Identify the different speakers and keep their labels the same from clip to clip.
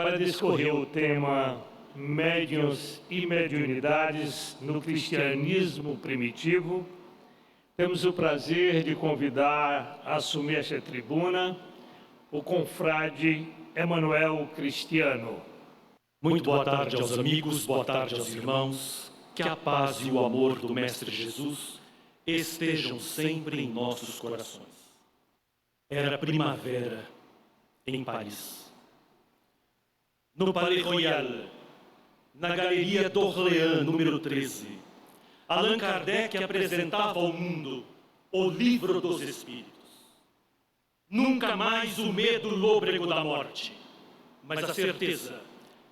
Speaker 1: para discorrer o tema Médiuns e Mediunidades no Cristianismo Primitivo, temos o prazer de convidar a assumir esta tribuna o confrade Emanuel Cristiano.
Speaker 2: Muito boa tarde aos amigos, boa tarde aos irmãos. Que a paz e o amor do Mestre Jesus estejam sempre em nossos corações. Era primavera em Paris. No Palais Royal, na Galeria d'Orléans, número 13, Allan Kardec apresentava ao mundo o Livro dos Espíritos. Nunca mais o medo lôbrego da morte, mas a certeza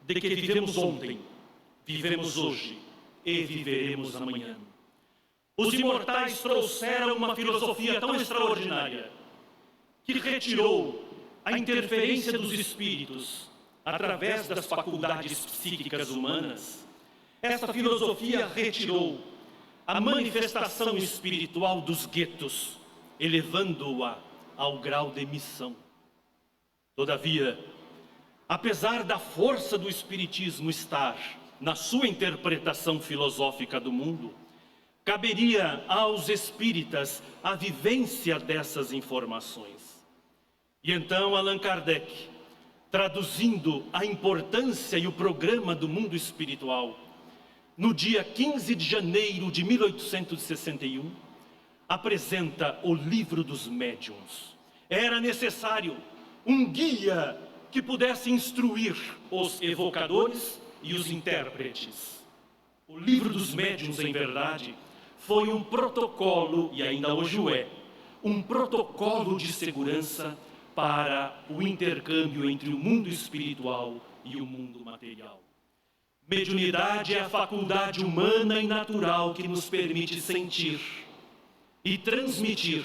Speaker 2: de que vivemos ontem, vivemos hoje e viveremos amanhã. Os imortais trouxeram uma filosofia tão extraordinária que retirou a interferência dos espíritos através das faculdades psíquicas humanas. Esta filosofia retirou a manifestação espiritual dos guetos, elevando-a ao grau de missão. Todavia, apesar da força do espiritismo estar na sua interpretação filosófica do mundo, caberia aos espíritas a vivência dessas informações. E então Allan Kardec, traduzindo a importância e o programa do mundo espiritual, no dia 15 de janeiro de 1861, apresenta o Livro dos Médiuns. Era necessário um guia que pudesse instruir os evocadores e os intérpretes. O Livro dos Médiuns, em verdade, foi um protocolo, e ainda hoje o é, um protocolo de segurança para o intercâmbio entre o mundo espiritual e o mundo material. Mediunidade é a faculdade humana e natural que nos permite sentir e transmitir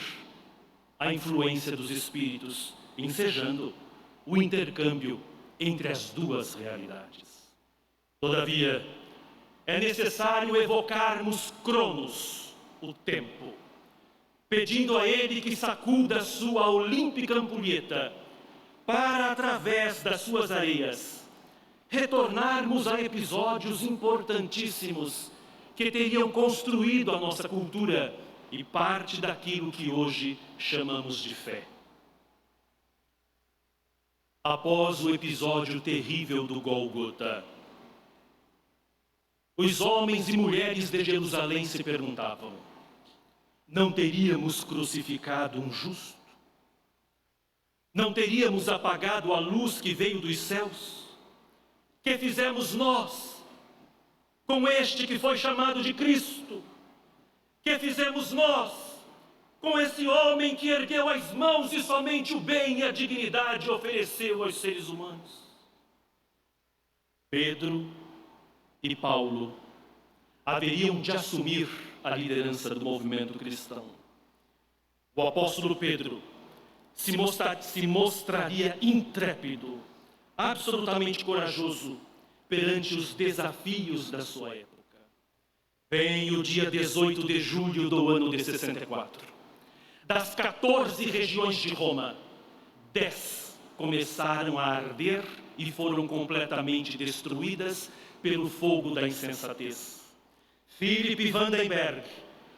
Speaker 2: a influência dos espíritos, ensejando o intercâmbio entre as duas realidades. Todavia, é necessário evocarmos Cronos, o tempo, pedindo a ele que sacuda sua olímpica ampulheta para, através das suas areias, retornarmos a episódios importantíssimos que teriam construído a nossa cultura e parte daquilo que hoje chamamos de fé. Após o episódio terrível do Gólgota, os homens e mulheres de Jerusalém se perguntavam: não teríamos crucificado um justo? Não teríamos apagado a luz que veio dos céus? Que fizemos nós com este que foi chamado de Cristo? Que fizemos nós com esse homem que ergueu as mãos e somente o bem e a dignidade ofereceu aos seres humanos? Pedro e Paulo haveriam de assumir a liderança do movimento cristão. O apóstolo Pedro se mostraria intrépido, absolutamente corajoso perante os desafios da sua época. Vem o dia 18 de julho do ano de 64. Das 14 regiões de Roma, 10 começaram a arder e foram completamente destruídas pelo fogo da insensatez. Philipp Vandenberg,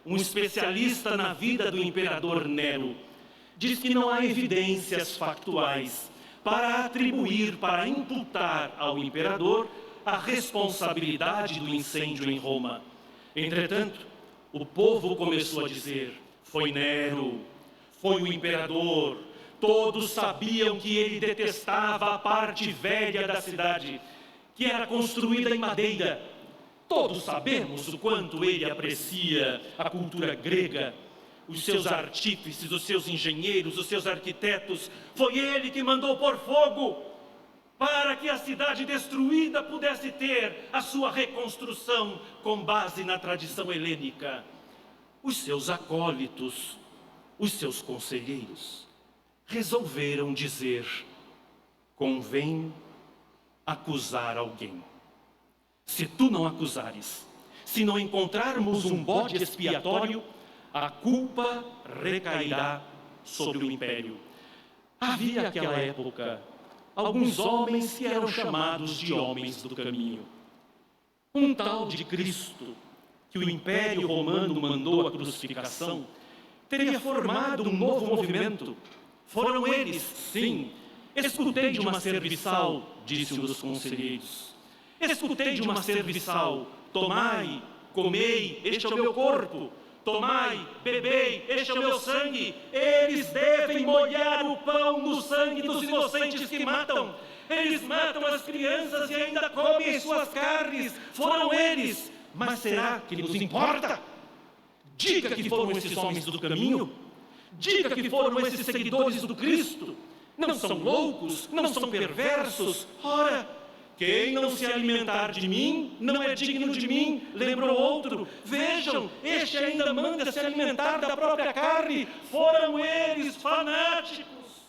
Speaker 2: um especialista na vida do imperador Nero, diz que não há evidências factuais para atribuir, para imputar ao imperador a responsabilidade do incêndio em Roma. Entretanto, o povo começou a dizer: foi Nero, foi o imperador. Todos sabiam que ele detestava a parte velha da cidade, que era construída em madeira. Todos sabemos o quanto ele aprecia a cultura grega, os seus artífices, os seus engenheiros, os seus arquitetos. Foi ele que mandou pôr fogo para que a cidade destruída pudesse ter a sua reconstrução com base na tradição helênica. Os seus acólitos, os seus conselheiros, resolveram dizer: convém acusar alguém. Se tu não acusares, se não encontrarmos um bode expiatório, a culpa recairá sobre o império. Havia naquela época alguns homens que eram chamados de homens do caminho. Um tal de Cristo, que o Império Romano mandou à crucificação, teria formado um novo movimento. Foram eles, sim. Escutei de uma serviçal, disse um dos conselheiros. Escutei de uma serviçal, tomai, comei, este é o meu corpo. Tomai, bebei, este é o meu sangue. Eles devem molhar o pão no sangue dos inocentes que matam. Eles matam as crianças e ainda comem suas carnes. Foram eles. Mas será que nos importa? Diga que foram esses homens do caminho. Diga que foram esses seguidores do Cristo. Não são loucos, não são perversos. Ora, quem não se alimentar de mim, não é digno de mim, lembrou outro. Vejam, este ainda manda se alimentar da própria carne. Foram eles fanáticos,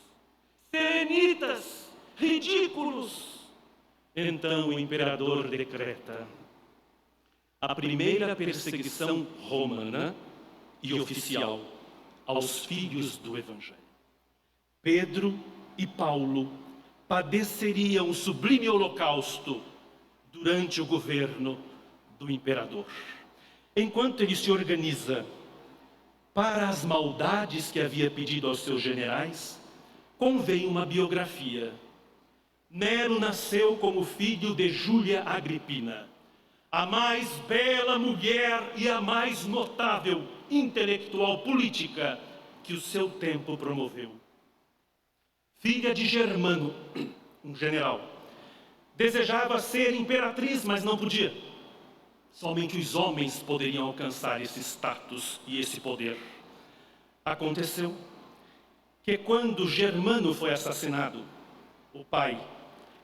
Speaker 2: serenitas, ridículos. Então o imperador decreta a primeira perseguição romana e oficial aos filhos do Evangelho. Pedro e Paulo padeceriam um sublime holocausto durante o governo do imperador. Enquanto ele se organiza para as maldades que havia pedido aos seus generais, convém uma biografia. Nero nasceu como filho de Júlia Agripina, a mais bela mulher e a mais notável intelectual política que o seu tempo promoveu. Filha de Germano, um general, desejava ser imperatriz, mas não podia. Somente os homens poderiam alcançar esse status e esse poder. Aconteceu que quando Germano foi assassinado, o pai,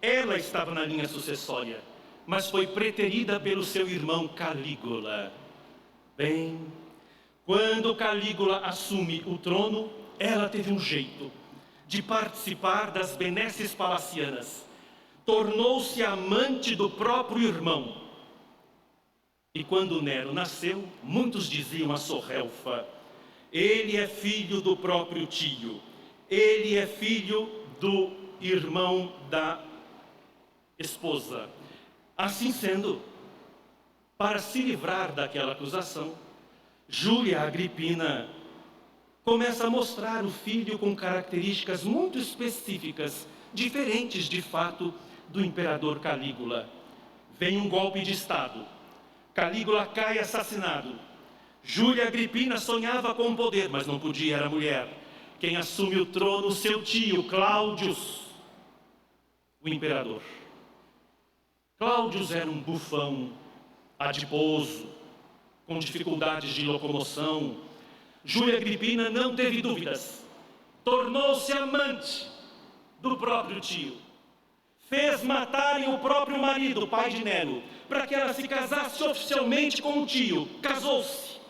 Speaker 2: ela estava na linha sucessória, mas foi preterida pelo seu irmão Calígula. Bem, quando Calígula assume o trono, ela teve um jeito de participar das benesses palacianas. Tornou-se amante do próprio irmão. E quando Nero nasceu, muitos diziam a sorrelfa: ele é filho do próprio tio, ele é filho do irmão da esposa. Assim sendo, para se livrar daquela acusação, Júlia Agripina começa a mostrar o filho com características muito específicas, diferentes de fato do imperador Calígula. Vem um golpe de Estado. Calígula cai assassinado. Júlia Agripina sonhava com o poder, mas não podia, era mulher. Quem assume o trono, seu tio, Cláudius, o imperador. Cláudius era um bufão, adiposo, com dificuldades de locomoção. Júlia Agripina não teve dúvidas. Tornou-se amante do próprio tio. Fez matarem o próprio marido, pai de Nero, para que ela se casasse oficialmente com o tio. Casou-se.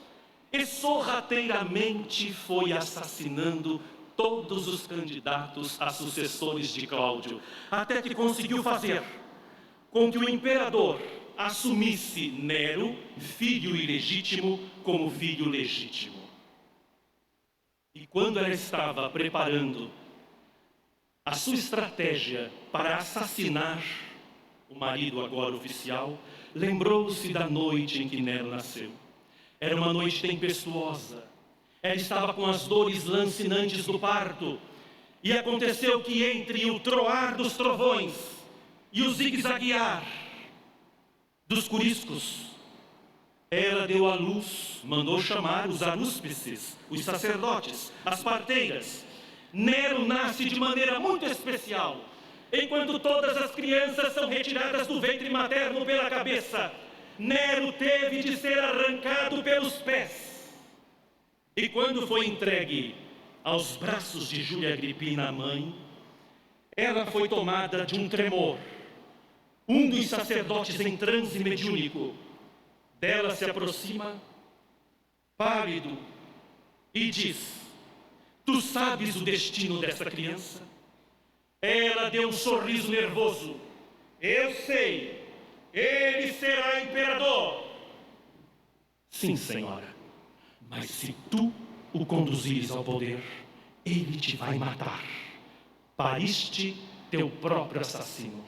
Speaker 2: E sorrateiramente foi assassinando todos os candidatos a sucessores de Cláudio, até que conseguiu fazer com que o imperador assumisse Nero, filho ilegítimo, como filho legítimo. E quando ela estava preparando a sua estratégia para assassinar o marido agora oficial, lembrou-se da noite em que Nero nasceu. Era uma noite tempestuosa. Ela estava com as dores lancinantes do parto. E aconteceu que entre o troar dos trovões e o zigue-zaguear dos curiscos, ela deu à luz, mandou chamar os arúspices, os sacerdotes, as parteiras. Nero nasce de maneira muito especial. Enquanto todas as crianças são retiradas do ventre materno pela cabeça, Nero teve de ser arrancado pelos pés. E quando foi entregue aos braços de Júlia Agripina, a mãe, ela foi tomada de um tremor. Um dos sacerdotes em transe mediúnico dela se aproxima, pálido, e diz: tu sabes o destino dessa criança? Ela deu um sorriso nervoso. Eu sei, ele será imperador. Sim, senhora, mas se tu o conduzires ao poder, ele te vai matar. Pariste teu próprio assassino.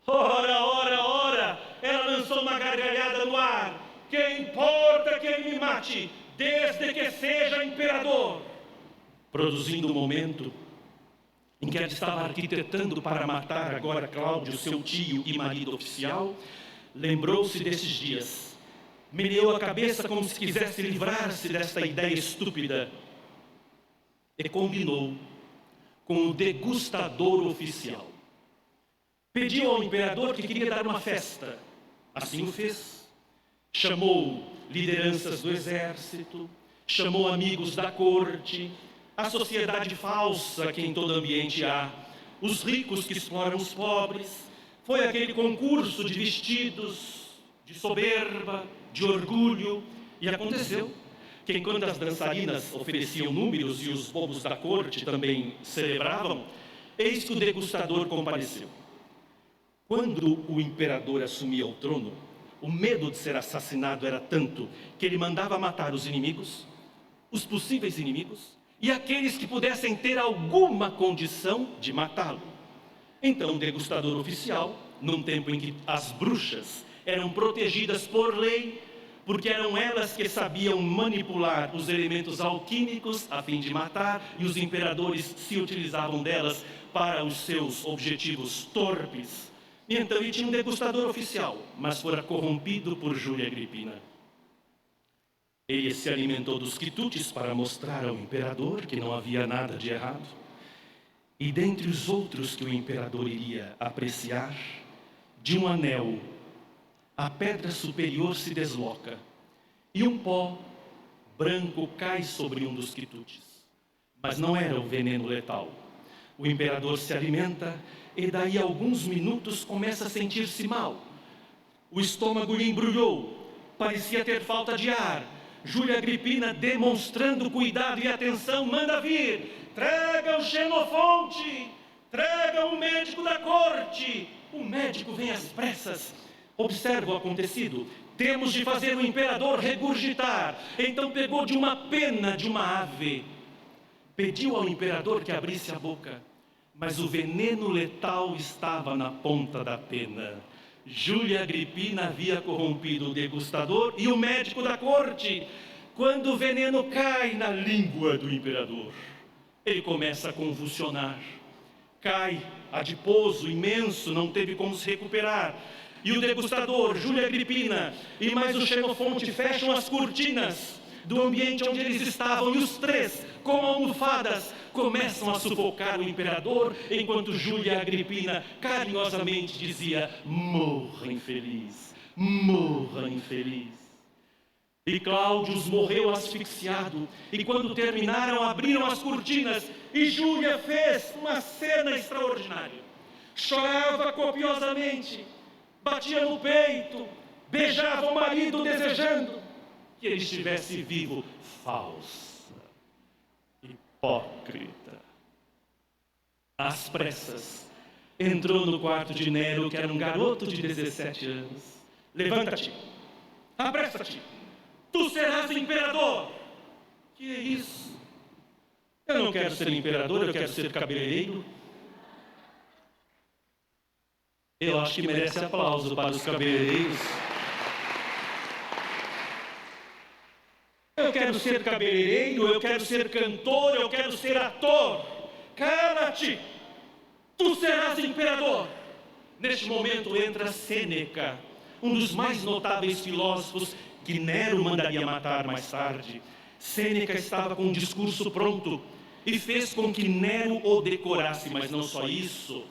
Speaker 2: Ora, ora, ora! Ela lançou uma gargalhada no ar. Que importa que ele me mate, desde que seja imperador? Produzindo um momento em que ela estava arquitetando para matar agora Cláudio, seu tio e marido oficial, lembrou-se desses dias, meneou a cabeça como se quisesse livrar-se desta ideia estúpida e combinou com o degustador oficial. Pediu ao imperador que queria dar uma festa, assim o fez. Chamou lideranças do exército, chamou amigos da corte, a sociedade falsa que em todo ambiente há, os ricos que exploram os pobres. Foi aquele concurso de vestidos, de soberba, de orgulho. E aconteceu que enquanto as dançarinas ofereciam números e os bobos da corte também celebravam, eis que o degustador compareceu. Quando o imperador assumia o trono, o medo de ser assassinado era tanto que ele mandava matar os inimigos, os possíveis inimigos, e aqueles que pudessem ter alguma condição de matá-lo. Então, o degustador oficial, num tempo em que as bruxas eram protegidas por lei, porque eram elas que sabiam manipular os elementos alquímicos a fim de matar, e os imperadores se utilizavam delas para os seus objetivos torpes. E então ele tinha um degustador oficial, mas fora corrompido por Júlia Agripina. Ele se alimentou dos quitutes para mostrar ao imperador que não havia nada de errado. E dentre os outros que o imperador iria apreciar, de um anel, a pedra superior se desloca e um pó branco cai sobre um dos quitutes. Mas não era o veneno letal. O imperador se alimenta e daí a alguns minutos começa a sentir-se mal. O estômago lhe embrulhou, parecia ter falta de ar. Júlia Agripina, demonstrando cuidado e atenção, manda vir. Traga o Xenofonte, traga o médico da corte. O médico vem às pressas. Observa o acontecido. Temos de fazer o imperador regurgitar. Então pegou de uma pena de uma ave. Pediu ao imperador que abrisse a boca. Mas o veneno letal estava na ponta da pena. Júlia Agripina havia corrompido o degustador e o médico da corte. Quando o veneno cai na língua do imperador, ele começa a convulsionar. Cai, adiposo, imenso, não teve como se recuperar. E o degustador, Júlia Agripina e mais o Xenofonte fecham as cortinas do ambiente onde eles estavam, e os três, com almofadas, começam a sufocar o imperador, enquanto Júlia Agripina carinhosamente dizia: morra infeliz, morra infeliz. E Cláudio morreu asfixiado, e quando terminaram, abriram as cortinas, e Júlia fez uma cena extraordinária. Chorava copiosamente, batia no peito, beijava o marido desejando que ele estivesse vivo. Falsa, hipócrita. Às pressas, entrou no quarto de Nero, que era um garoto de 17 anos. Levanta-te, apressa-te, tu serás imperador. Que é isso? Eu não quero ser imperador, eu quero ser cabeleireiro. Eu acho que merece aplauso para os cabeleireiros. Eu quero ser cabeleireiro, eu quero ser cantor, eu quero ser ator. Cala-te, tu serás imperador. Neste momento entra Sêneca, um dos mais notáveis filósofos que Nero mandaria matar mais tarde. Sêneca estava com um discurso pronto e fez com que Nero o decorasse, mas não só isso.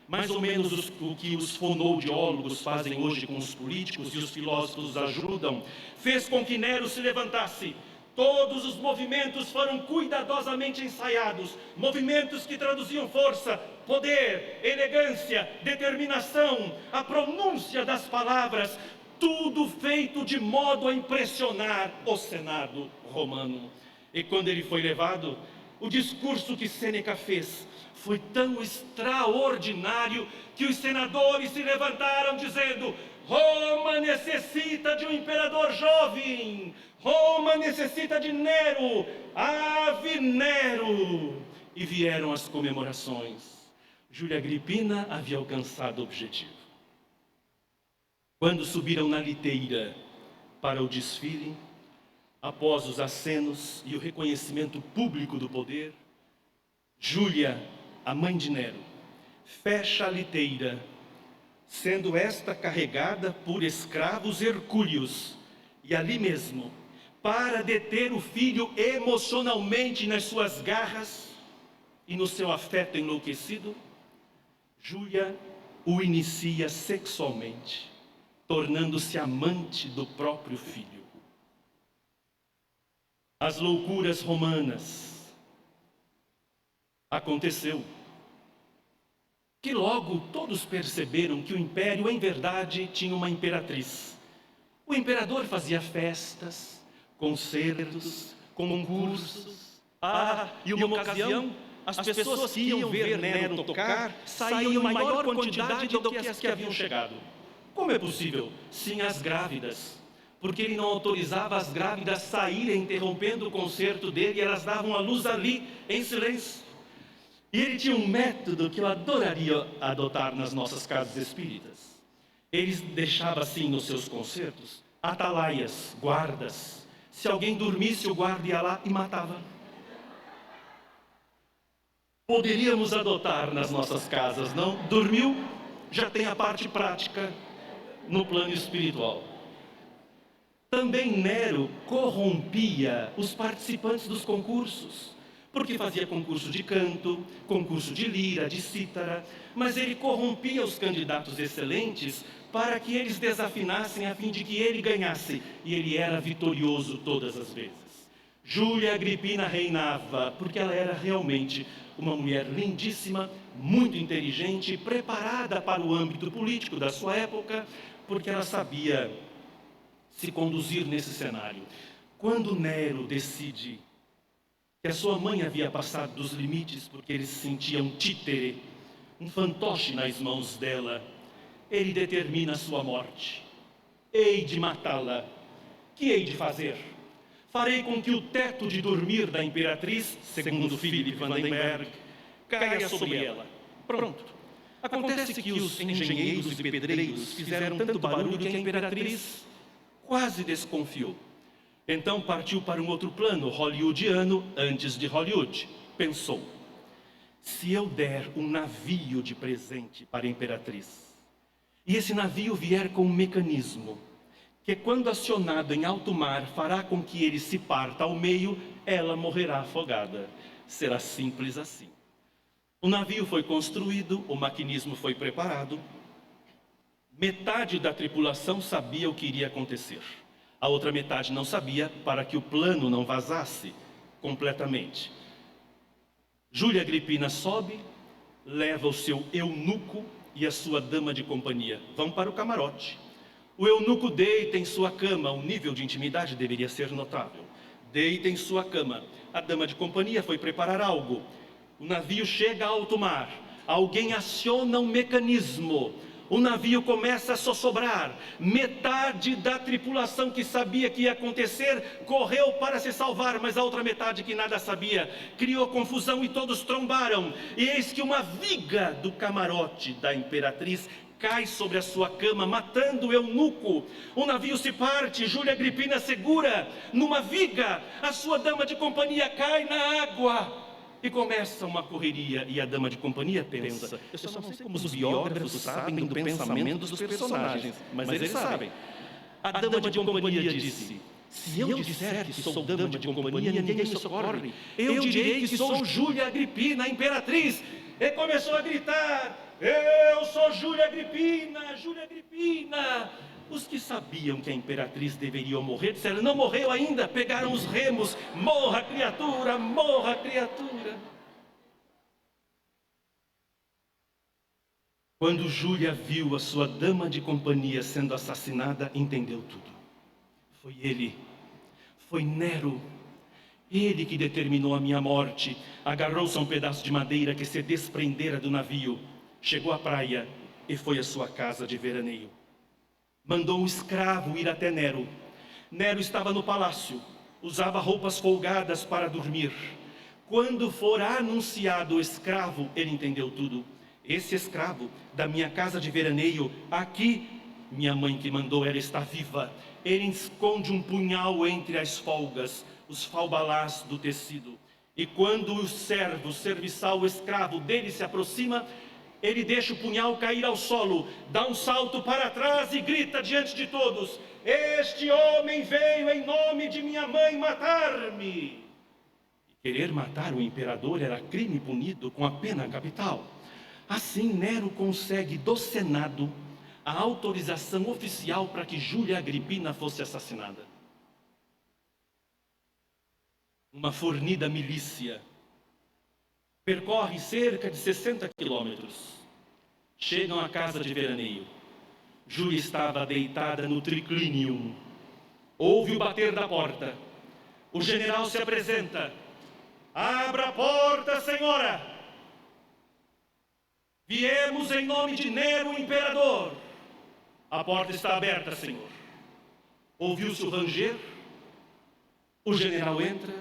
Speaker 2: Mais ou menos o que os fonoaudiólogos fazem hoje com os políticos, e os filósofos ajudam, fez com que Nero se levantasse. Todos os movimentos foram cuidadosamente ensaiados, movimentos que traduziam força, poder, elegância, determinação, a pronúncia das palavras, tudo feito de modo a impressionar o Senado romano. E quando ele foi levado, o discurso que Sêneca fez foi tão extraordinário que os senadores se levantaram dizendo: Roma necessita de um imperador jovem, Roma necessita de Nero, ave Nero. E vieram as comemorações. Júlia Agripina havia alcançado o objetivo. Quando subiram na liteira para o desfile, após os acenos e o reconhecimento público do poder, Júlia, a mãe de Nero, fecha a liteira, sendo esta carregada por escravos hercúleos, e ali mesmo, para deter o filho emocionalmente nas suas garras e no seu afeto enlouquecido, Júlia o inicia sexualmente, tornando-se amante do próprio filho. As loucuras romanas. Aconteceu que logo todos perceberam que o império, em verdade, tinha uma imperatriz. O imperador fazia festas, concertos, concursos. E uma ocasião, as pessoas que iam ver Nero tocar saíam em maior quantidade do que as que haviam chegado. Como é possível? Sim, as grávidas. Porque ele não autorizava as grávidas saírem interrompendo o concerto dele, e elas davam a luz ali, em silêncio. E ele tinha um método que eu adoraria adotar nas nossas casas espíritas. Ele deixava assim nos seus concertos atalaias, guardas. Se alguém dormisse, o guarda ia lá e matava. Poderíamos adotar nas nossas casas, não? Dormiu, já tem a parte prática no plano espiritual. Também Nero corrompia os participantes dos concursos, porque fazia concurso de canto, concurso de lira, de cítara, mas ele corrompia os candidatos excelentes para que eles desafinassem a fim de que ele ganhasse, e ele era vitorioso todas as vezes. Júlia Agripina reinava, porque ela era realmente uma mulher lindíssima, muito inteligente, preparada para o âmbito político da sua época, porque ela sabia se conduzir nesse cenário. Quando Nero decide que a sua mãe havia passado dos limites porque ele se sentia um títere, um fantoche nas mãos dela, ele determina a sua morte. Hei de matá-la. Que hei de fazer? Farei com que o teto de dormir da imperatriz, segundo Philipp Vandenberg, caia sobre ela. Pronto. Acontece que os engenheiros e pedreiros fizeram tanto barulho que a imperatriz quase desconfiou. Então partiu para um outro plano hollywoodiano antes de Hollywood. Pensou: se eu der um navio de presente para a imperatriz, e esse navio vier com um mecanismo, que quando acionado em alto mar fará com que ele se parta ao meio, ela morrerá afogada. Será simples assim. O navio foi construído, o maquinismo foi preparado. Metade da tripulação sabia o que iria acontecer. A outra metade não sabia, para que o plano não vazasse completamente. Júlia Agripina sobe, leva o seu eunuco e a sua dama de companhia. Vão para o camarote. O eunuco deita em sua cama. O nível de intimidade deveria ser notável. Deita em sua cama. A dama de companhia foi preparar algo. O navio chega a alto mar. Alguém aciona um mecanismo. O navio começa a sossobrar. Metade da tripulação que sabia que ia acontecer correu para se salvar, mas a outra metade que nada sabia criou confusão e todos trombaram. E eis que uma viga do camarote da imperatriz cai sobre a sua cama, matando o eunuco. O navio se parte, Júlia Agripina segura numa viga, a sua dama de companhia cai na água. E começa uma correria, e a dama de companhia pensa: eu só não sei como os biógrafos sabem do pensamento dos personagens, mas eles sabem. A dama de companhia disse: se eu disser que sou dama de companhia, ninguém me socorre. Eu direi que sou Júlia Agripina, a imperatriz. E começou a gritar: eu sou Júlia Agripina, Júlia Agripina. Os que sabiam que a imperatriz deveria morrer disseram: não morreu ainda. Pegaram os remos: morra, criatura, morra, criatura. Quando Júlia viu a sua dama de companhia sendo assassinada, entendeu tudo. Foi ele, foi Nero, ele que determinou a minha morte. Agarrou-se a um pedaço de madeira que se desprendera do navio, chegou à praia e foi à sua casa de veraneio. Mandou um escravo ir até Nero. Nero estava no palácio, usava roupas folgadas para dormir. Quando for anunciado o escravo, ele entendeu tudo. Esse escravo da minha casa de veraneio, aqui, minha mãe que mandou, ela está viva. Ele esconde um punhal entre as folgas, os falbalás do tecido. E quando o servo, serviçal, o escravo dele se aproxima, ele deixa o punhal cair ao solo, dá um salto para trás e grita diante de todos: este homem veio em nome de minha mãe matar-me. Querer matar o imperador era crime punido com a pena capital. Assim, Nero consegue do Senado a autorização oficial para que Júlia Agripina fosse assassinada. Uma fornida milícia percorre cerca de 60 quilômetros. Chegam à casa de veraneio. Júlia estava deitada no triclinium. Ouve o bater da porta. O general se apresenta. Abra a porta, senhora! Viemos em nome de Nero, imperador. A porta está aberta, senhor. Ouviu-se o ranger? O general entra.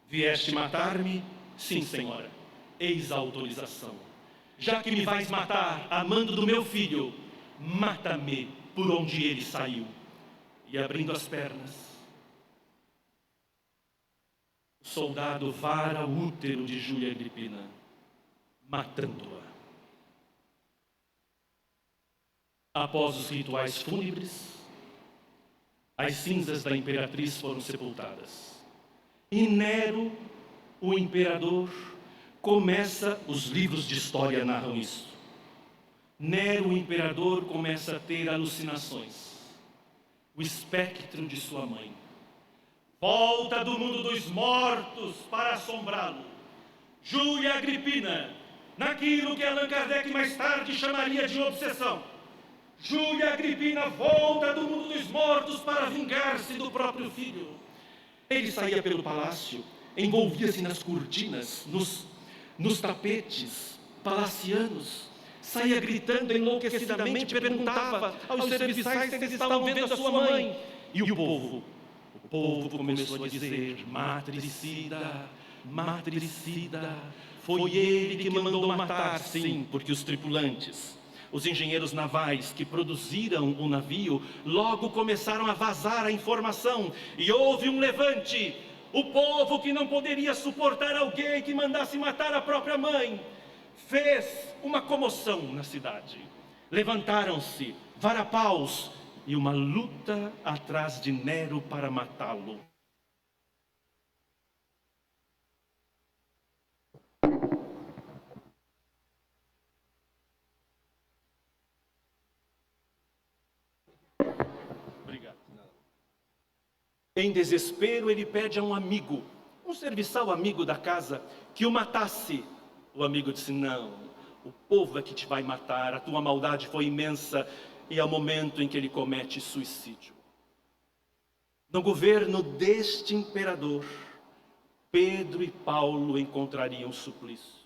Speaker 2: Vieste matar-me? Sim, senhora. Eis a autorização. Já que me vais matar a mando do meu filho, mata-me por onde ele saiu. E abrindo as pernas, o soldado vara o útero de Júlia Agripina, matando-a. Após os rituais fúnebres, as cinzas da imperatriz foram sepultadas. E Nero, o imperador, começa, os livros de história narram isso. Nero, o imperador, começa a ter alucinações. O espectro de sua mãe volta do mundo dos mortos para assombrá-lo. Júlia Agripina, naquilo que Allan Kardec mais tarde chamaria de obsessão. Júlia Agripina volta do mundo dos mortos para vingar-se do próprio filho. Ele saía pelo palácio, envolvia-se nas cortinas, nos tapetes palacianos, saía gritando enlouquecidamente, perguntava aos serviçais se eles estavam vendo a sua mãe. E o povo começou a dizer: matricida, matricida. Foi ele que mandou matar, sim, porque os tripulantes, os engenheiros navais que produziram o navio, logo começaram a vazar a informação, e houve um levante. O povo, que não poderia suportar alguém que mandasse matar a própria mãe, fez uma comoção na cidade. Levantaram-se varapaus e uma luta atrás de Nero para matá-lo. Obrigado. Em desespero, ele pede a um amigo, um serviçal amigo da casa, que o matasse. O amigo disse: não, o povo é que te vai matar, a tua maldade foi imensa. E é o momento em que ele comete suicídio. No governo deste imperador, Pedro e Paulo encontrariam suplício.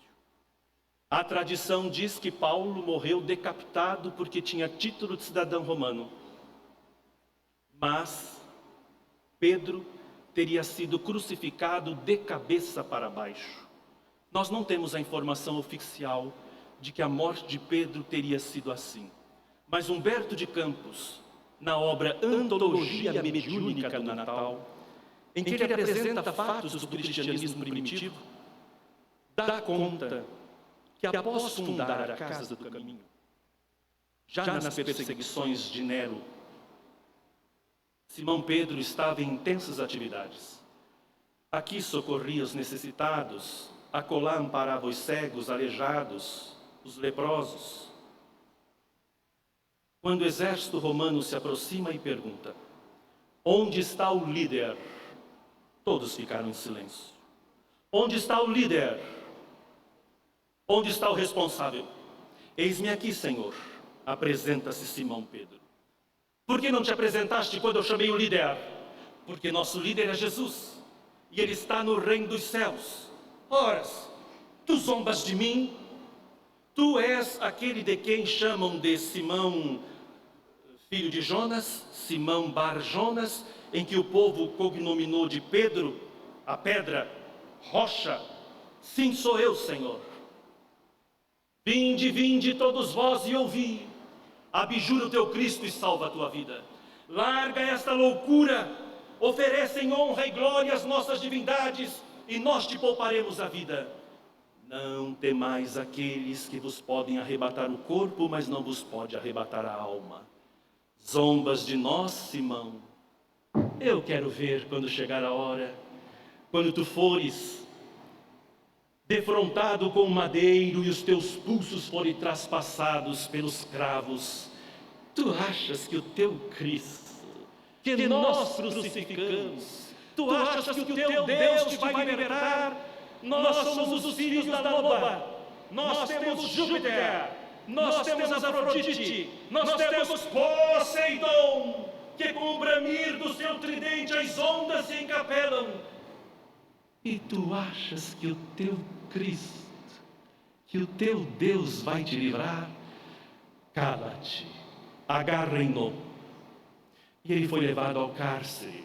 Speaker 2: A tradição diz que Paulo morreu decapitado porque tinha título de cidadão romano. Mas Pedro teria sido crucificado de cabeça para baixo. Nós não temos a informação oficial de que a morte de Pedro teria sido assim. Mas Humberto de Campos, na obra Antologia Mediúnica do Natal, em que ele apresenta fatos do cristianismo primitivo, dá conta que após fundar a Casa do Caminho, já nas perseguições de Nero, Simão Pedro estava em intensas atividades. Aqui socorria os necessitados, acolá amparava os cegos, aleijados, os leprosos. Quando o exército romano se aproxima e pergunta: onde está o líder? Todos ficaram em silêncio. Onde está o líder? Onde está o responsável? Eis-me aqui, Senhor. Apresenta-se Simão Pedro. Por que não te apresentaste quando eu chamei o líder? Porque nosso líder é Jesus, e ele está no reino dos céus. Ora, tu zombas de mim? Tu és aquele de quem chamam de Simão, filho de Jonas, Simão Bar Jonas, em que o povo cognominou de Pedro, a pedra, rocha. Sim, sou eu, Senhor. Vinde, vinde todos vós e ouvi. Abjura o teu Cristo e salva a tua vida. Larga esta loucura, oferece em honra e glória as nossas divindades, e nós te pouparemos a vida. Não temais aqueles que vos podem arrebatar o corpo, mas não vos pode arrebatar a alma. Zombas de nós, Simão? Eu quero ver quando chegar a hora, quando tu fores defrontado com o madeiro e os teus pulsos forem traspassados pelos cravos. Tu achas que o teu Cristo, que nós crucificamos, tu achas que o teu Deus te vai libertar? Nós somos os filhos da loba, nós temos Júpiter, nós temos Afrodite, nós temos Poseidon, que com o bramir do seu tridente as ondas se encapelam. E tu achas que o teu Cristo, que o teu Deus vai te livrar? Cala-te, agarrem-no. E ele foi levado ao cárcere.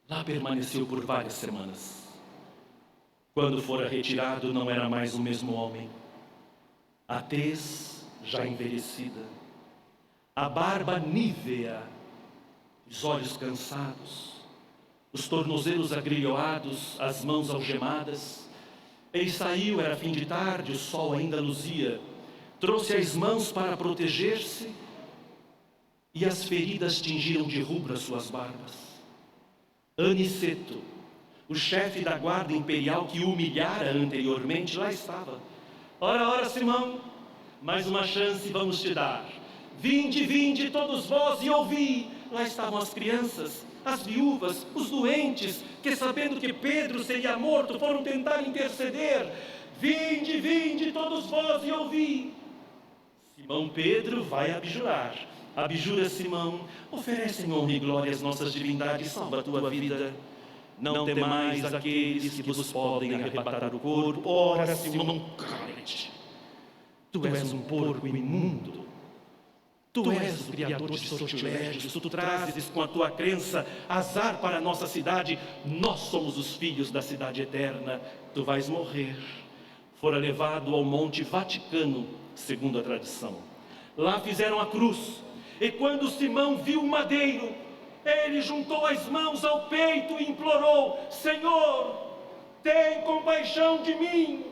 Speaker 2: Lá permaneceu por várias semanas. Quando fora retirado, não era mais o mesmo homem. A tez já envelhecida, a barba nívea, os olhos cansados, os tornozelos agrilhoados, as mãos algemadas. Ele saiu, era fim de tarde, o sol ainda luzia. Trouxe as mãos para proteger-se e as feridas tingiram de rubro as suas barbas. Aniceto, o chefe da guarda imperial que o humilhara anteriormente, lá estava. Ora, ora, Simão, mais uma chance vamos te dar. Vinde, vinde todos vós e ouvi. Lá estavam as crianças, as viúvas, os doentes, que sabendo que Pedro seria morto, foram tentar interceder. Vinde, vinde todos vós e ouvi. Simão Pedro vai abjurar. Abjura, Simão, oferece em honra e glória as nossas divindades, salva a tua vida. Não temais aqueles que vos podem arrebatar o corpo. Ora, Simão, cala-te. Tu és um porco imundo. Tu és o criador de sortilégios, tu trazes com a tua crença azar para a nossa cidade. Nós somos os filhos da cidade eterna. Tu vais morrer. Fora levado ao Monte Vaticano, segundo a tradição. Lá fizeram a cruz. E quando Simão viu o madeiro, ele juntou as mãos ao peito e implorou: Senhor, tem compaixão de mim,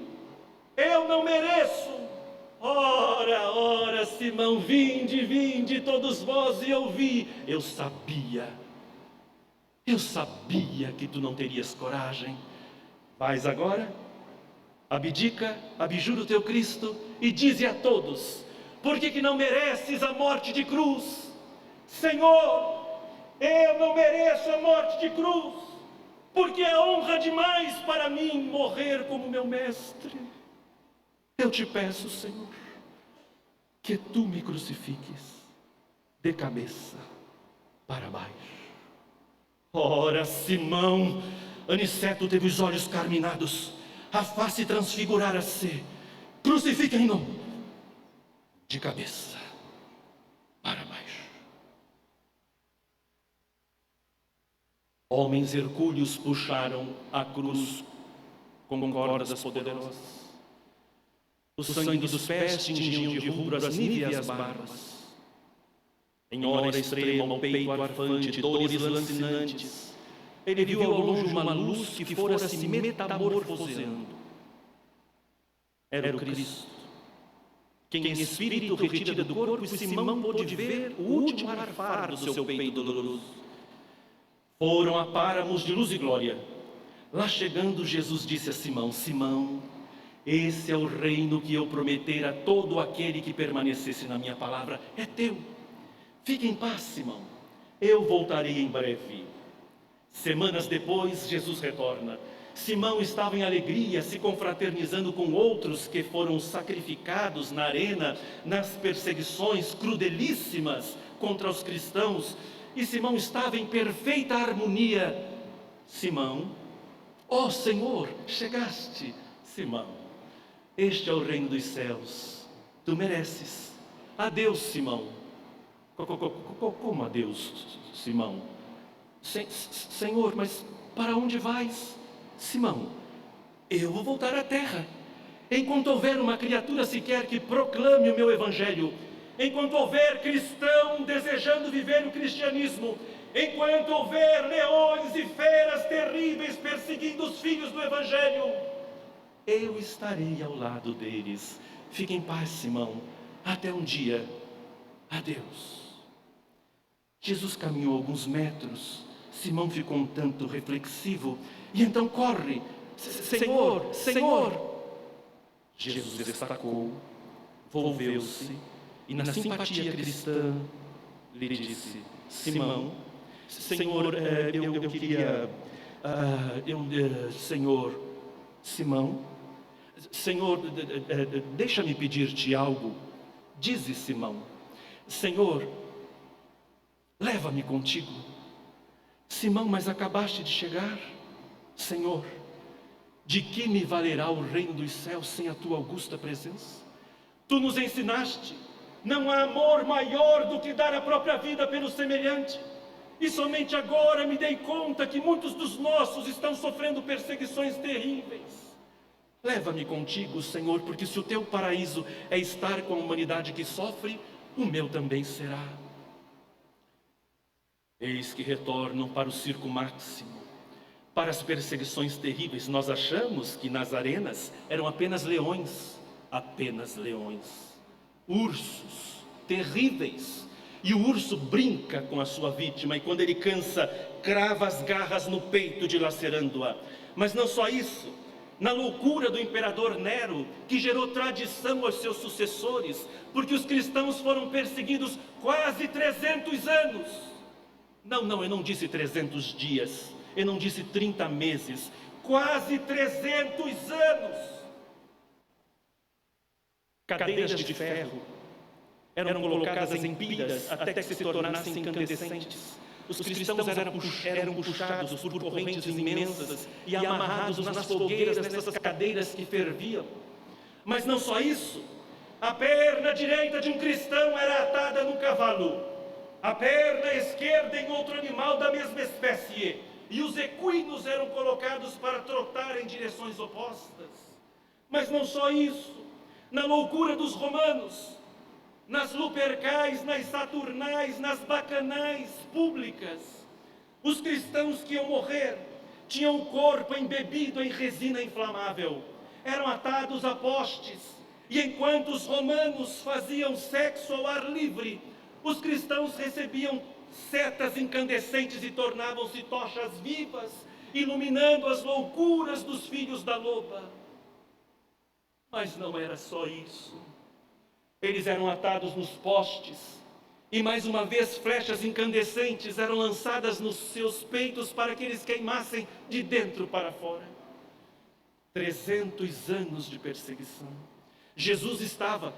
Speaker 2: eu não mereço. Ora, ora, Simão, vinde, vinde todos vós e ouvi. Eu sabia que tu não terias coragem. Vais agora, abdica, abjura o teu Cristo e dize a todos: por que não mereces a morte de cruz? Senhor, eu não mereço a morte de cruz, porque é honra demais para mim morrer como meu mestre. Eu te peço, Senhor, que tu me crucifiques de cabeça para baixo. Ora, Simão, Aniceto teve os olhos carminados, a face transfigurara-se. Crucifiquem-no de cabeça para baixo. Homens hercúleos puxaram a cruz com cordas poderosas. O sangue dos pés tingiam de rubro as níveas barbas. Em hora extrema, o peito arfante, dores lancinantes. Ele viu ao longe uma luz que fora se metamorfoseando. Era o Cristo, que em espírito retira do corpo, e Simão pôde ver o último arfar do seu peito doloroso. Foram a páramos de luz e glória. Lá chegando, Jesus disse a Simão: Simão, esse é o reino que eu prometera a todo aquele que permanecesse na minha palavra. É teu. Fique em paz, Simão. Eu voltarei em breve. Semanas depois, Jesus retorna. Simão estava em alegria, se confraternizando com outros que foram sacrificados na arena, nas perseguições crudelíssimas contra os cristãos. E Simão estava em perfeita harmonia. Simão, ó Senhor, chegaste. Simão, este é o reino dos céus. Tu mereces. Adeus, Simão. Como adeus, Simão? Senhor, mas para onde vais? Simão, eu vou voltar à terra. enquanto houver uma criatura sequer que proclame o meu evangelho, enquanto houver cristão desejando viver o cristianismo, enquanto houver leões e feras terríveis perseguindo os filhos do evangelho, eu estarei ao lado deles. Fique em paz, Simão, até um dia. Adeus. Jesus caminhou alguns metros. Simão ficou um tanto reflexivo e então corre. Senhor, Senhor! Jesus destacou, volveu-se e na simpatia cristã lhe disse: Simão, Senhor, eu queria... Senhor, Simão, Senhor, deixa-me pedir-te algo. Dize, Simão. Senhor, leva-me contigo. Simão, mas acabaste de chegar. Senhor, de que me valerá o reino dos céus sem a tua augusta presença? Tu nos ensinaste, não há amor maior do que dar a própria vida pelo semelhante. E somente agora me dei conta que muitos dos nossos estão sofrendo perseguições terríveis. Leva-me contigo, Senhor, porque se o teu paraíso é estar com a humanidade que sofre, o meu também será. Eis que retornam para o circo máximo, para as perseguições terríveis. Nós achamos que nas arenas eram apenas leões, ursos terríveis. E o urso brinca com a sua vítima, e quando ele cansa, crava as garras no peito, dilacerando-a. Mas não só isso. Na loucura do imperador Nero, que gerou tradição aos seus sucessores, porque os cristãos foram perseguidos quase 300 anos. Não, eu não disse 300 dias, eu não disse 30 meses, quase 300 anos. Cadeiras de ferro eram colocadas em pilhas até que se tornassem incandescentes. Os cristãos eram puxados por correntes imensas e amarrados nas fogueiras, nessas cadeiras que ferviam. Mas não só isso, a perna direita de um cristão era atada no cavalo, a perna esquerda em outro animal da mesma espécie, e os equinos eram colocados para trotar em direções opostas. Mas não só isso, na loucura dos romanos, nas lupercais, nas saturnais, nas bacanais públicas, os cristãos que iam morrer tinham o corpo embebido em resina inflamável, eram atados a postes, e enquanto os romanos faziam sexo ao ar livre, os cristãos recebiam setas incandescentes e tornavam-se tochas vivas, iluminando as loucuras dos filhos da loba. Mas não era só isso. Eles eram atados nos postes, e mais uma vez flechas incandescentes eram lançadas nos seus peitos para que eles queimassem de dentro para fora. 300 anos de perseguição. Jesus estava,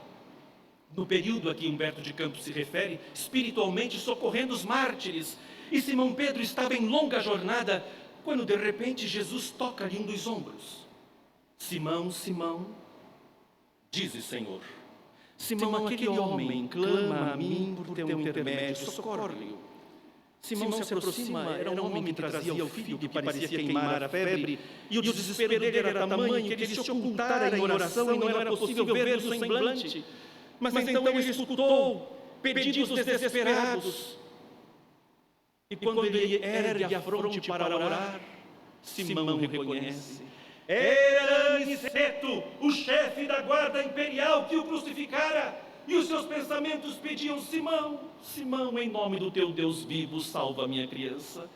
Speaker 2: no período a que Humberto de Campos se refere, espiritualmente socorrendo os mártires, e Simão Pedro estava em longa jornada, quando de repente Jesus toca-lhe um dos ombros. Simão, Simão, diz o Senhor. Simão, aquele homem clama a mim por teu intermédio, socorre-o. Simão se aproxima, era um homem que trazia o filho que parecia queimar a febre, e o desespero dele era tamanho que ele se ocultara em oração e não era possível ver o seu semblante. Mas então ele escutou pedidos desesperados, e quando ele ergue a fronte para orar, Simão reconhece: era Aniceto, o chefe da guarda imperial que o crucificara, e os seus pensamentos pediam: Simão, Simão, em nome do teu Deus vivo, salva a minha criança,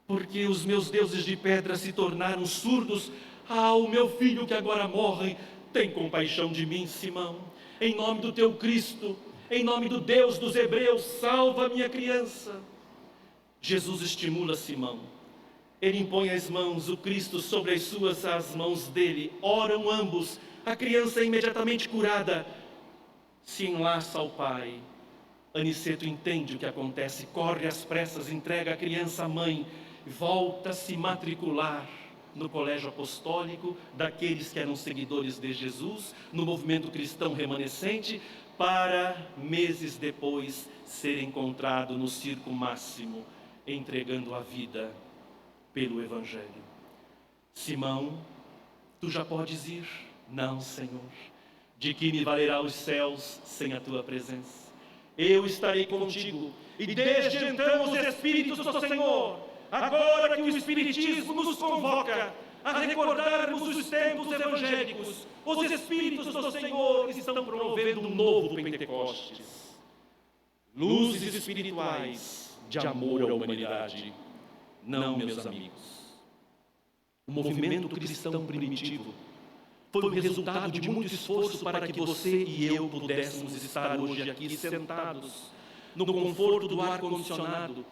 Speaker 2: porque os meus deuses de pedra se tornaram surdos. O meu filho que agora morre, tem compaixão de mim, Simão, em nome do teu Cristo, em nome do Deus dos hebreus, salva a minha criança. Jesus estimula Simão. Ele impõe as mãos, o Cristo sobre as mãos dele. Oram ambos. A criança é imediatamente curada. Se enlaça ao pai. Aniceto entende o que acontece, corre às pressas, entrega a criança à mãe, volta a se matricular no colégio apostólico daqueles que eram seguidores de Jesus, no movimento cristão remanescente, para meses depois ser encontrado no circo máximo, entregando a vida pelo Evangelho. Simão, tu já podes ir. Não, Senhor. De que me valerá os céus sem a tua presença? Eu estarei contigo, e desde então os Espíritos do Senhor, agora que o Espiritismo nos convoca a recordarmos os tempos evangélicos, os Espíritos do Senhor estão promovendo um novo Pentecostes. Luzes espirituais de amor à humanidade. Não, meus amigos. O movimento cristão primitivo foi o resultado de muito esforço para que você e eu pudéssemos estar hoje aqui sentados, no conforto do ar-condicionado,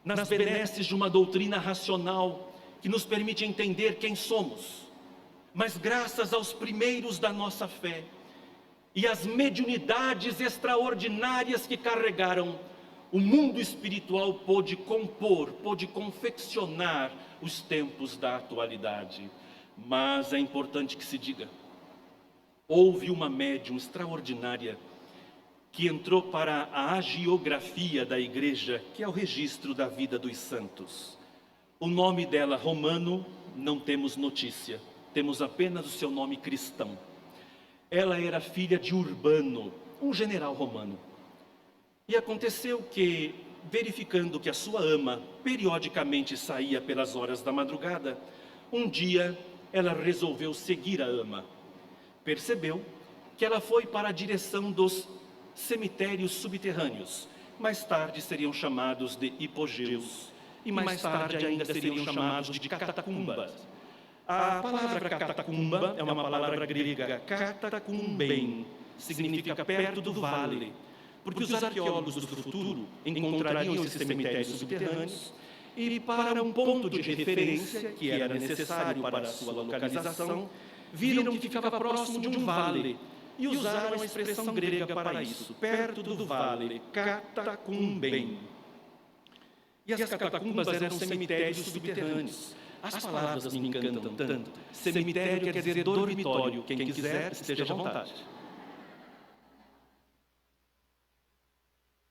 Speaker 2: nas benesses de uma doutrina racional que nos permite entender quem somos. Mas graças aos primeiros da nossa fé e às mediunidades extraordinárias que carregaram, o mundo espiritual pôde compor, pôde confeccionar os tempos da atualidade. Mas é importante que se diga, houve uma médium extraordinária que entrou para a hagiografia da igreja, que é o registro da vida dos santos. O nome dela, Romano, não temos notícia, temos apenas o seu nome cristão. Ela era filha de Urbano, um general romano. E aconteceu que, verificando que a sua ama periodicamente saía pelas horas da madrugada, um dia ela resolveu seguir a ama. Percebeu que ela foi para a direção dos cemitérios subterrâneos. Mais tarde seriam chamados de hipogéus. E mais tarde ainda seriam chamados de catacumbas. A palavra catacumba é uma palavra grega, katakumben, significa perto do vale. Porque os arqueólogos do futuro encontrariam esses cemitérios subterrâneos e, para um ponto de referência que era necessário para a sua localização, viram que ficava próximo de um vale e usaram a expressão grega para isso, perto do vale, catacumben. E as catacumbas eram cemitérios subterrâneos. As palavras me encantam tanto. Cemitério quer dizer dormitório. Quem quiser, esteja à vontade.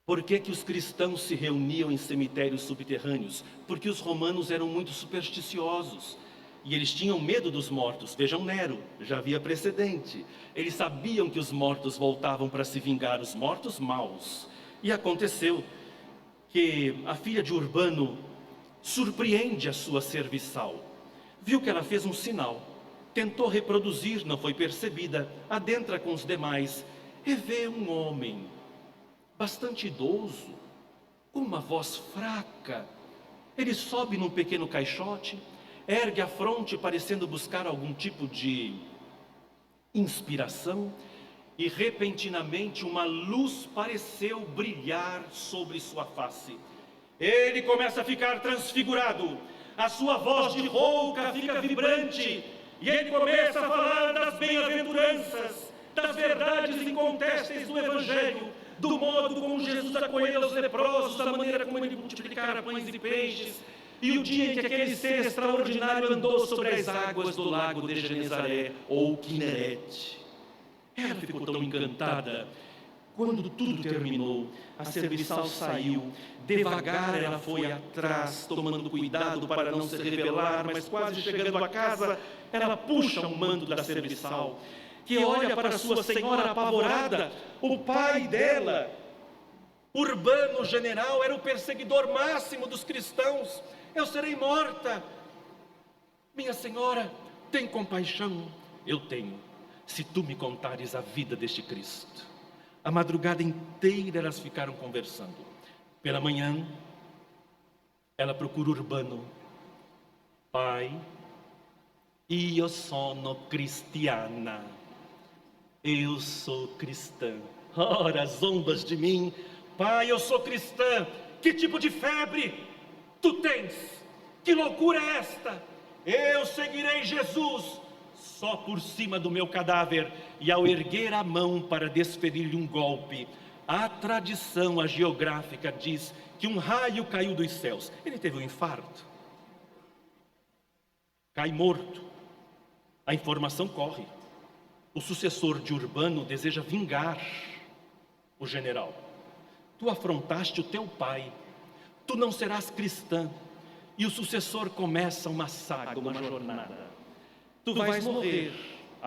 Speaker 2: Por que que os cristãos se reuniam em cemitérios subterrâneos? Porque os romanos eram muito supersticiosos. E eles tinham medo dos mortos. Vejam Nero, já havia precedente. Eles sabiam que os mortos voltavam para se vingar, os mortos maus. E aconteceu que a filha de Urbano surpreende a sua serviçal. Viu que ela fez um sinal, tentou reproduzir, não foi percebida, adentra com os demais e vê um homem bastante idoso, com uma voz fraca. Ele sobe num pequeno caixote, ergue a fronte parecendo buscar algum tipo de inspiração e repentinamente uma luz pareceu brilhar sobre sua face. Ele começa a ficar transfigurado, a sua voz de rouca fica vibrante e ele começa a falar das bem-aventuranças, das verdades incontestáveis do Evangelho, do modo como Jesus acolheu os leprosos, da maneira como ele multiplicara pães e peixes, e o dia em que aquele ser extraordinário andou sobre as águas do lago de Genezaré, ou Quinerete. Ela ficou tão encantada. Quando tudo terminou, a serviçal saiu. Devagar ela foi atrás, tomando cuidado para não se revelar, mas quase chegando a casa, ela puxa um manto da serviçal, que olha para sua senhora apavorada. O pai dela, Urbano, general, era o perseguidor máximo dos cristãos. Eu serei morta. Minha senhora, tem compaixão? Eu tenho, se tu me contares a vida deste Cristo. A madrugada inteira elas ficaram conversando. Pela manhã, ela procura Urbano. Pai, io sono cristiana. Eu sou cristã. Ora, zombas de mim. Pai, eu sou cristã. Que tipo de febre tu tens? Que loucura é esta? Eu seguirei Jesus só por cima do meu cadáver. E ao erguer a mão para desferir-lhe um golpe, a tradição hagiográfica diz que um raio caiu dos céus. Ele teve um infarto. Cai morto. A informação corre. O sucessor de Urbano deseja vingar o general. Tu afrontaste o teu pai. Tu não serás cristã. E o sucessor começa uma saga, uma jornada. Tu vais morrer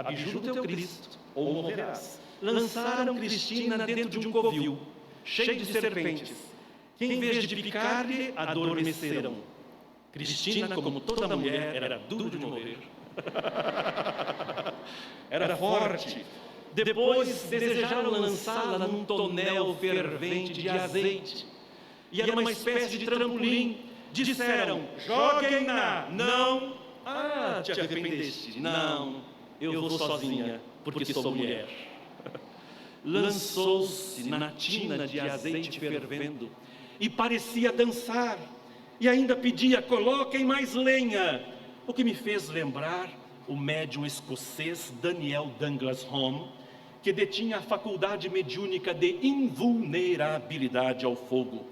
Speaker 2: abjura o teu Cristo, ou morrerás. Lançaram Cristina dentro de um covil, cheio de serpentes, que em vez de picar-lhe, adormeceram. Cristina, como toda mulher, era dura de morrer. Era forte. Depois desejaram lançá-la num tonel fervente de azeite. E era uma espécie de trampolim. Disseram, joguem-na. Não. Ah, te arrependeste. Não, eu vou sozinha, porque sou mulher. Lançou-se na tina de azeite fervendo e parecia dançar. E ainda pedia, coloquem mais lenha. O que me fez lembrar o médium escocês Daniel Douglas Home, que detinha a faculdade mediúnica de invulnerabilidade ao fogo.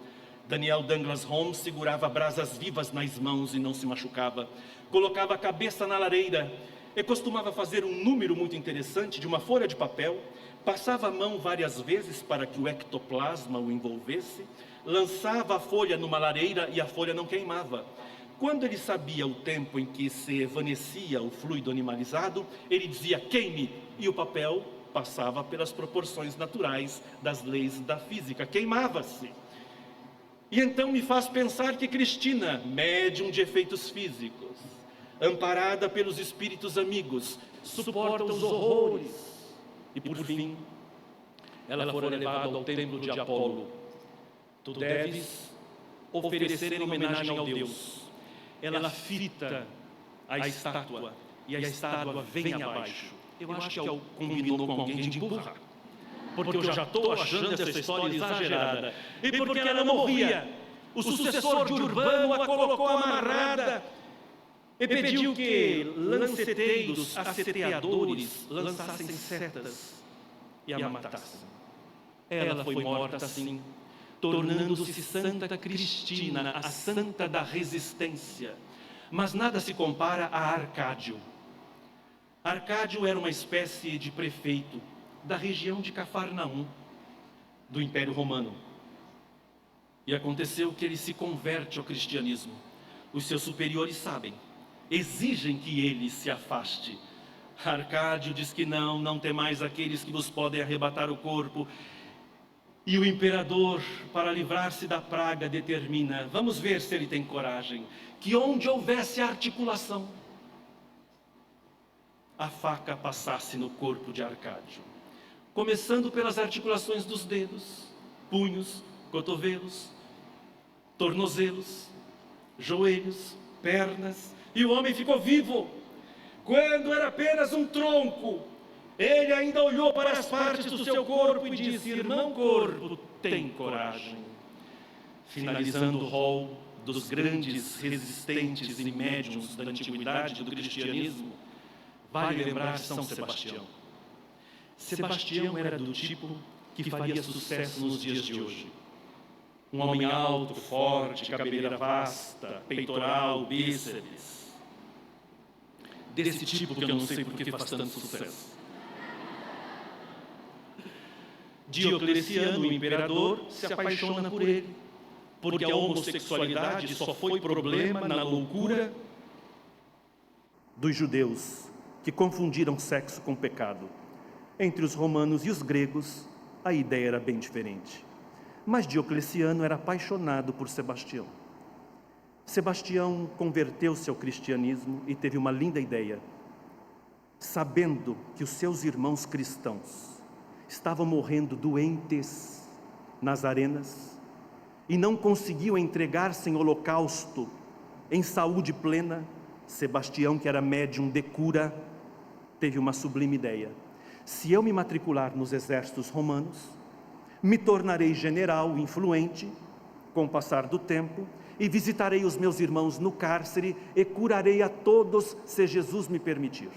Speaker 2: Daniel Douglas Home segurava brasas vivas nas mãos e não se machucava. Colocava a cabeça na lareira e costumava fazer um número muito interessante de uma folha de papel. Passava a mão várias vezes para que o ectoplasma o envolvesse. Lançava a folha numa lareira e a folha não queimava. Quando ele sabia o tempo em que se evanescia o fluido animalizado, ele dizia, queime, e o papel passava pelas proporções naturais das leis da física, queimava-se. E então me faz pensar que Cristina, médium de efeitos físicos, amparada pelos espíritos amigos, suporta os horrores. E por fim, ela fora levada ao templo de Apolo. Tu deves oferecer em homenagem ao Deus. Ela fita a estátua e a estátua vem abaixo. Eu acho que ela combinou com alguém de empurrar, porque eu já estou achando essa história exagerada. E porque ela não morria, o sucessor de Urbano a colocou amarrada e pediu que lanceteiros, asseteadores, lançassem setas e a matassem. Ela foi morta assim, tornando-se Santa Cristina, a santa da resistência. Mas nada se compara a Arcádio. Arcádio era uma espécie de prefeito da região de Cafarnaum, do Império Romano. E aconteceu que ele se converte ao cristianismo. Os seus superiores sabem, exigem que ele se afaste. Arcádio diz que não temais aqueles que vos podem arrebatar o corpo. E o imperador, para livrar-se da praga, determina, vamos ver se ele tem coragem, que onde houvesse articulação, a faca passasse no corpo de Arcádio, começando pelas articulações dos dedos, punhos, cotovelos, tornozelos, joelhos, pernas, e o homem ficou vivo. Quando era apenas um tronco, ele ainda olhou para as partes do seu corpo e disse, irmão corpo, tem coragem. Finalizando o rol dos grandes resistentes e médiuns da antiguidade do cristianismo, vale lembrar São Sebastião. Sebastião era do tipo que faria sucesso nos dias de hoje. Um homem alto, forte, cabeleira vasta, peitoral, bíceps. Desse tipo que eu não sei por que faz tanto sucesso. Diocleciano, o imperador, se apaixona por ele, porque a homossexualidade só foi problema na loucura dos judeus, que confundiram sexo com pecado. Entre os romanos e os gregos, a ideia era bem diferente. Mas Diocleciano era apaixonado por Sebastião. Sebastião converteu-se ao cristianismo e teve uma linda ideia. Sabendo que os seus irmãos cristãos estavam morrendo doentes nas arenas e não conseguiam entregar-se em holocausto em saúde plena, Sebastião, que era médium de cura, teve uma sublime ideia. Se eu me matricular nos exércitos romanos, me tornarei general influente com o passar do tempo e visitarei os meus irmãos no cárcere e curarei a todos se Jesus me permitir.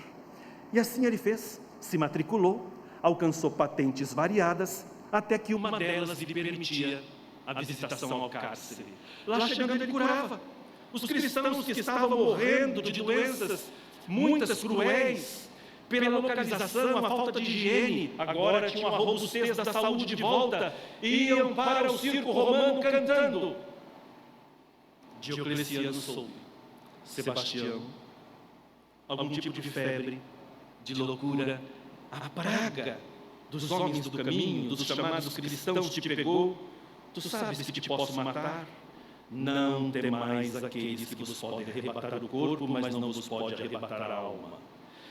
Speaker 2: E assim ele fez, se matriculou, alcançou patentes variadas, até que uma delas lhe permitia a visitação ao cárcere. Lá chegando ele curava os cristãos que estavam morrendo de doenças, muitas cruéis, pela localização, a falta de higiene. Agora tinham a robustez da saúde de volta e iam para o circo romano cantando. Diocleciano soube, Sebastião, algum tipo de febre, de loucura, a praga dos homens do caminho, dos chamados cristãos te pegou, tu sabes que te posso matar? Não temais aqueles que vos podem arrebatar o corpo, mas não vos pode arrebatar a alma.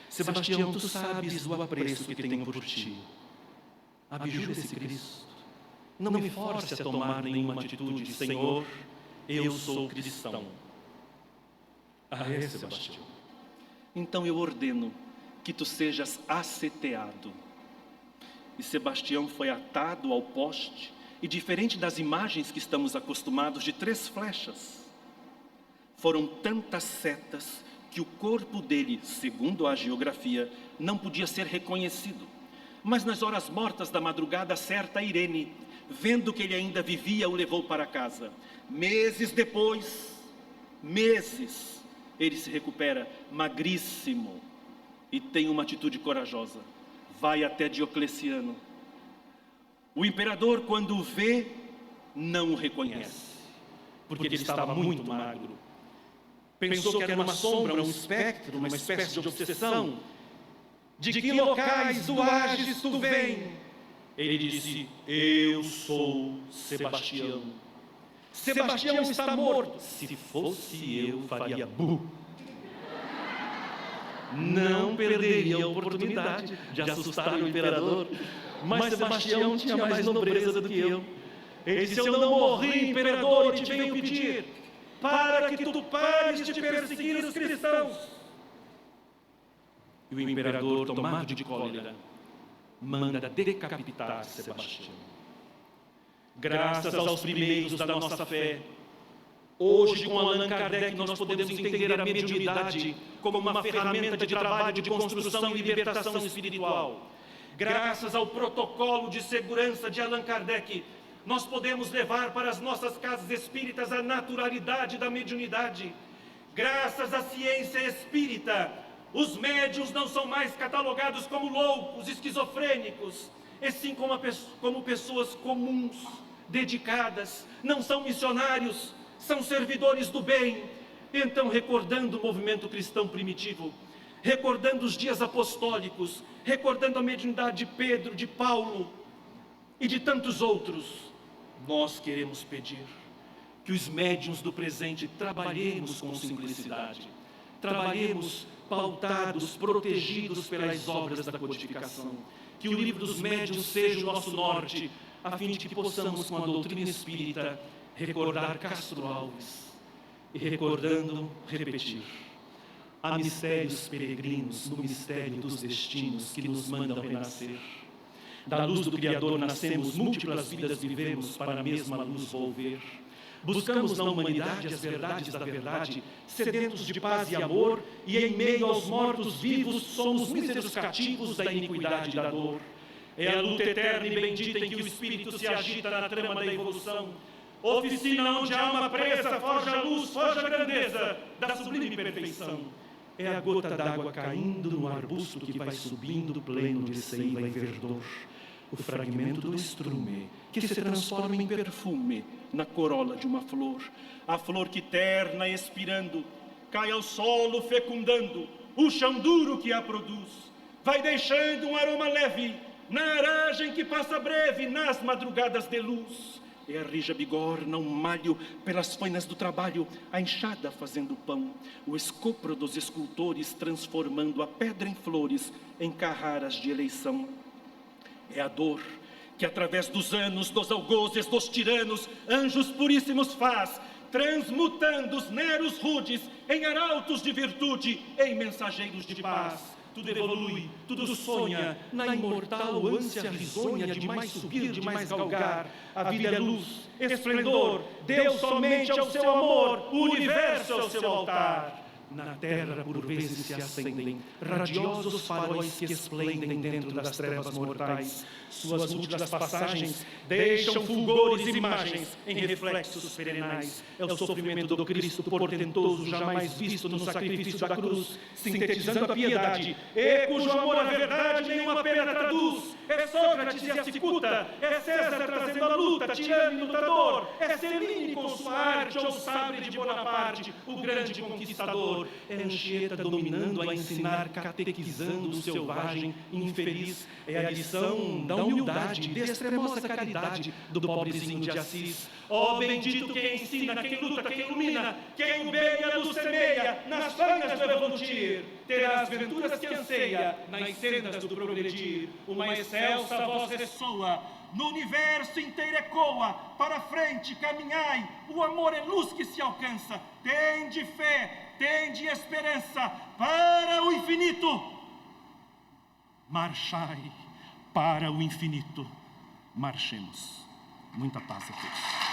Speaker 2: Sebastião, tu sabes o apreço que tenho por ti. Abjura esse Cristo. Não me force a tomar nenhuma atitude, Senhor, eu sou cristão. Sebastião. Então eu ordeno que tu sejas asseteado. E Sebastião foi atado ao poste, e diferente das imagens que estamos acostumados de 3 flechas, foram tantas setas que o corpo dele, segundo a geografia, não podia ser reconhecido. Mas nas horas mortas da madrugada, certa Irene, vendo que ele ainda vivia, o levou para casa. Meses depois, ele se recupera magríssimo e tem uma atitude corajosa. Vai até Diocleciano. O imperador, quando o vê, não o reconhece, porque ele estava muito magro. Pensou que era uma sombra, um espectro, uma espécie de obsessão. De que locais tu ages, tu vem? Ele disse, eu sou Sebastião. Sebastião está morto. Se fosse eu, faria bu. Não perderia a oportunidade de assustar o imperador. Mas Sebastião tinha mais nobreza do que eu. Ele disse, eu não morri, imperador, e te venho pedir para que tu pares de perseguir os cristãos. E o imperador, tomado de cólera, manda decapitar Sebastião. Graças aos primeiros da nossa fé, hoje com Allan Kardec nós podemos entender a mediunidade como uma ferramenta de trabalho de construção e libertação espiritual. Graças ao protocolo de segurança de Allan Kardec, nós podemos levar para as nossas casas espíritas a naturalidade da mediunidade. Graças à ciência espírita, os médiuns não são mais catalogados como loucos, esquizofrênicos, e sim como pessoas comuns, dedicadas, não são missionários, são servidores do bem. Então, recordando o movimento cristão primitivo, recordando os dias apostólicos, recordando a mediunidade de Pedro, de Paulo e de tantos outros, nós queremos pedir que os médiuns do presente trabalhemos com simplicidade, trabalhemos pautados, protegidos pelas obras da codificação, que o livro dos médiuns seja o nosso norte, a fim de que possamos, com a doutrina espírita, recordar Castro Alves e, recordando, repetir. Há mistérios peregrinos no mistério dos destinos que nos mandam renascer. Da luz do Criador nascemos, múltiplas vidas vivemos, para a mesma luz volver. Buscamos na humanidade as verdades da verdade, sedentos de paz e amor, e em meio aos mortos-vivos somos míseros cativos da iniquidade e da dor. É a luta eterna e bendita em que o espírito se agita na trama da evolução. Oficina onde a alma presa forja a luz, forja a grandeza da sublime perfeição. É a gota d'água caindo no arbusto que vai subindo pleno de seiva e verdor. O fragmento do estrume que se transforma em perfume na corola de uma flor. A flor que terna expirando cai ao solo fecundando o chão duro que a produz. Vai deixando um aroma leve na aragem que passa breve nas madrugadas de luz. É a rija bigorna, um malho pelas fainas do trabalho, a enxada fazendo pão, o escopro dos escultores transformando a pedra em flores, em carraras de eleição. É a dor que através dos anos, dos algozes, dos tiranos, anjos puríssimos faz, transmutando os neros rudes em arautos de virtude, em mensageiros de paz. Tudo evolui, tudo sonha, na imortal ânsia risonha de mais subir, de mais galgar. A vida é luz, esplendor, Deus somente ao seu amor, o universo ao seu altar. Na terra por vezes se acendem radiosos faróis que esplendem dentro das trevas mortais. Suas múltiplas passagens deixam fulgores e imagens em reflexos perenais. É o sofrimento do Cristo portentoso jamais visto no sacrifício da cruz, sintetizando a piedade, e cujo amor à verdade nenhuma pena traduz. É Sócrates e a cicuta, é César trazendo a luta, tirano e lutador, é Céline com sua arte ou o sabre de Bonaparte, o grande conquistador. Senhor. É Anchieta dominando a ensinar, catequizando o selvagem infeliz. É a lição da humildade, da extremosa caridade do pobrezinho de Assis. Ó bendito quem ensina, quem luta, quem ilumina, quem o bem e a luz semeia, nas fanas do evolutir, terá as venturas que anseia, nas sendas do progredir. Uma excelsa voz ressoa, no universo inteiro ecoa, para frente caminhai, o amor é luz que se alcança, tende fé, tende esperança, para o infinito. Marchai para o infinito, marchemos. Muita paz a todos.